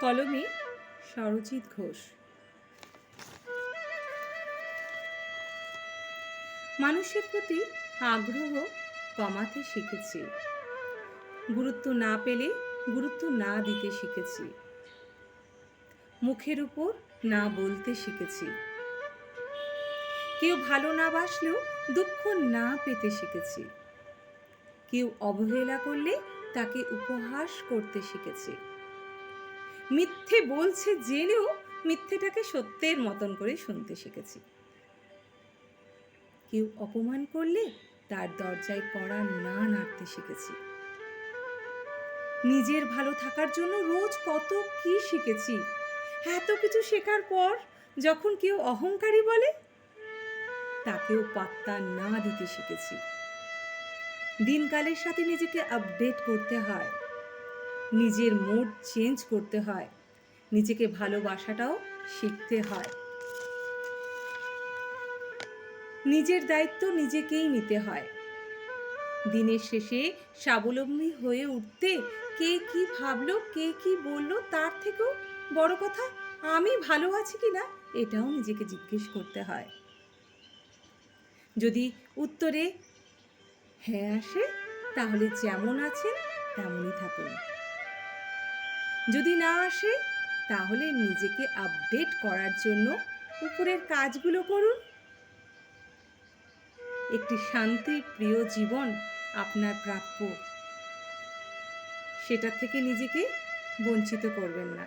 কলমে সরজিৎ ঘোষ। মানুষের প্রতি আগ্রহ কমাতে শিখেছি, গুরুত্ব না পেলে গুরুত্ব না দিতে শিখেছি, মুখের উপর না বলতে শিখেছি, কেউ ভালো না বাসলেও দুঃখ না পেতে শিখেছি, কেউ অবহেলা করলে তাকে উপহাস করতে শিখেছি, মিথ্যে বলছে জেনেও মিথ্যেটাকে সত্যের মতন করে শুনতে শিখেছি, কেউ অপমান করলে তার দরজায় কড়া না নাড়তে শিখেছি। নিজের ভালো থাকার জন্য রোজ কত কি শিখেছি। এত কিছু শেখার পর যখন কেউ অহংকারী বলে তাকেও পাত্তা না দিতে শিখেছি। দিনকালের সাথে নিজেকে আপডেট করতে হয়, নিজের মুড চেঞ্জ করতে হয়, নিজেকে ভালোবাসাটাও শিখতে হয়। নিজের দায়িত্ব নিজেকেই নিতে হয়। দিনের শেষে স্বাবলম্বী হয়ে উঠতে কে কি ভাবলো, কে কি বললো, তার থেকেও বড় কথা আমি ভালো আছি কিনা এটাও নিজেকে জিজ্ঞেস করতে হয়। যদি উত্তরে হ্যাঁ আসে তাহলে যেমন আছেন তেমনই থাকুন। যদি না আসে তাহলে নিজেকে আপডেট করার জন্য উপরের কাজগুলো করুন। একটি শান্তি প্রিয় জীবন আপনার প্রাপ্য, সেটা থেকে নিজেকে বঞ্চিত করবেন না।